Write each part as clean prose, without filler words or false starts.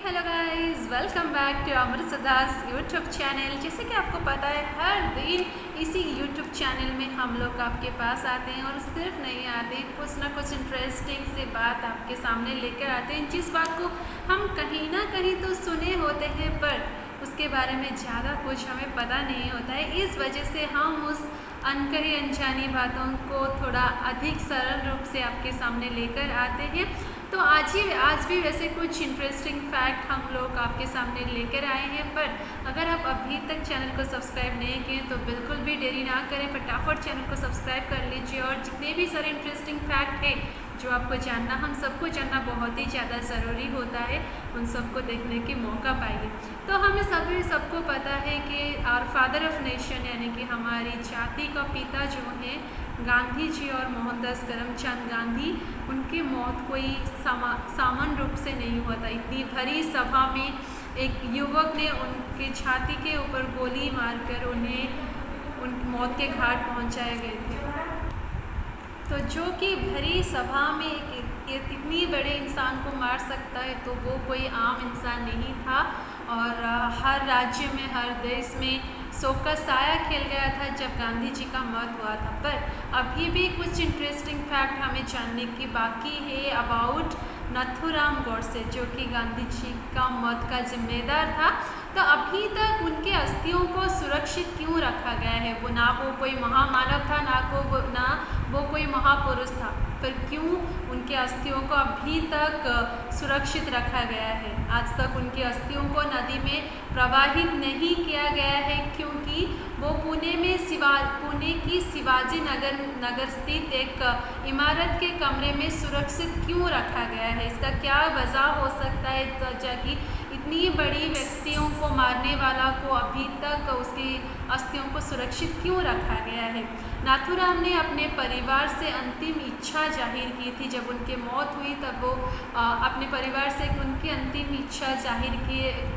Hello guys, welcome back to Amrit Sadas YouTube channel. जैसे कि आपको पता है, हर दिन इसी यूट्यूब चैनल में हम लोग आपके पास आते हैं और सिर्फ नहीं आते, कुछ ना कुछ इंटरेस्टिंग से बात आपके सामने लेकर आते हैं, जिस बात को हम कहीं ना कहीं तो सुने होते हैं पर उसके बारे में ज़्यादा कुछ हमें पता नहीं होता है। इस वजह से हम उस अनकही अनजानी बातों को थोड़ा अधिक सरल रूप से आपके सामने लेकर आते हैं। तो आज भी वैसे कुछ इंटरेस्टिंग फैक्ट हम लोग आपके सामने लेकर आए हैं, पर अगर आप अभी तक चैनल को सब्सक्राइब नहीं किए तो बिल्कुल भी देरी ना करें, फटाफट चैनल को सब्सक्राइब कर लीजिए। और जितने भी सारे इंटरेस्टिंग फैक्ट है जो आपको जानना, हम सबको जानना बहुत ही ज़्यादा ज़रूरी होता है, उन सबको देखने के मौका पाइए। तो हमें सबको पता है कि आवर फादर ऑफ नेशन यानी कि हमारी जाति का पिता जो है गांधी जी और मोहनदास करमचंद गांधी, उनकी मौत कोई सामान्य रूप से नहीं हुआ था। इतनी भरी सभा में एक युवक ने उनके छाती के ऊपर गोली मारकर उन्हें उन मौत के घाट पहुंचाए गए थे। तो जो कि भरी सभा में इतनी बड़े इंसान को मार सकता है तो वो कोई आम इंसान नहीं था। और हर राज्य में, हर देश में शोक का साया खेल गया था जब गांधी जी का मौत हुआ था। पर अभी भी कुछ इंटरेस्टिंग फैक्ट हमें जानने की बाकी है अबाउट नाथूराम गोडसे, जो कि गांधी जी का मौत का जिम्मेदार था। तो अभी तक उनके अस्थियों को सुरक्षित क्यों रखा गया है? वो कोई महामानव था, ना वो कोई महापुरुष था, फिर क्यों उनके अस्थियों को अभी तक सुरक्षित रखा गया है? आज तक उनकी अस्थियों को नदी में प्रवाहित नहीं किया गया है क्योंकि वो पुणे की शिवाजी नगर स्थित एक इमारत के कमरे में सुरक्षित क्यों रखा गया है? इसका क्या वजह हो सकता है कि इतनी बड़ी व्यक्तियों को मारने वाला को अभी तक उसकी अस्थियों को सुरक्षित क्यों रखा गया है? नाथूराम ने अपने परिवार से अंतिम इच्छा जाहिर की थी। जब उनकी मौत हुई तब वो अपने परिवार से उनकी अंतिम इच्छा जाहिर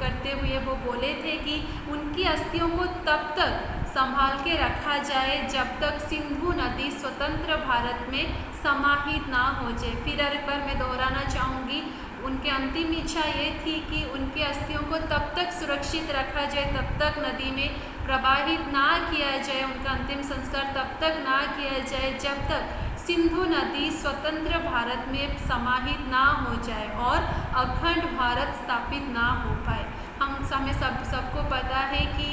करते हुए वो बोले थे कि उनकी अस्थियों को तब तक संभाल के रखा जाए जब तक सिंधु नदी स्वतंत्र भारत में समाहित ना हो जाए। फिर एक बार मैं दोहराना चाहूँगी, उनकी अंतिम इच्छा ये थी कि उनकी अस्थियों को तब तक सुरक्षित रखा जाए, तब तक नदी में प्रवाहित ना किया जाए, उनका अंतिम संस्कार तब तक ना किया जाए जब तक सिंधु नदी स्वतंत्र भारत में समाहित ना हो जाए और अखंड भारत स्थापित ना हो पाए। हमें सबको पता है कि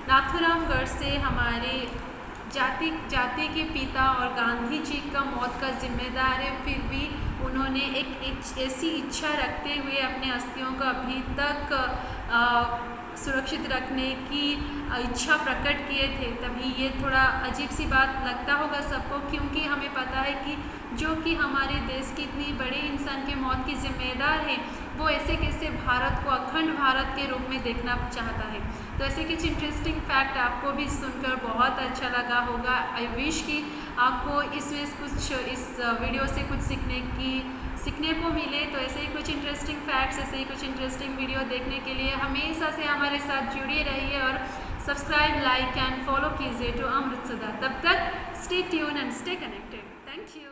नाथूराम गोडसे हमारे जाति के पिता और गांधी जी का मौत का जिम्मेदार है। फिर भी उन्होंने एक ऐसी इच्छा रखते हुए अपने अस्थियों को अभी तक सुरक्षित रखने की इच्छा प्रकट किए थे। तभी ये थोड़ा अजीब सी बात लगता होगा सबको, क्योंकि हमें पता है कि जो कि हमारे देश की इतनी बड़े इंसान की मौत की जिम्मेदार है, वो ऐसे कैसे भारत को अखंड भारत के रूप में देखना चाहता है। तो ऐसे कुछ इंटरेस्टिंग फैक्ट आपको भी सुनकर बहुत अच्छा लगा होगा। आई विश कि आपको इस वीडियो से कुछ सीखने को मिले। तो ऐसे ही कुछ इंटरेस्टिंग फैक्ट्स, ऐसे ही कुछ इंटरेस्टिंग वीडियो देखने के लिए हमेशा से हमारे साथ जुड़े रहिए और सब्सक्राइब, लाइक एंड फॉलो कीजिए टू अमृत सदा। तब तक stay tune and stay connected. Thank you.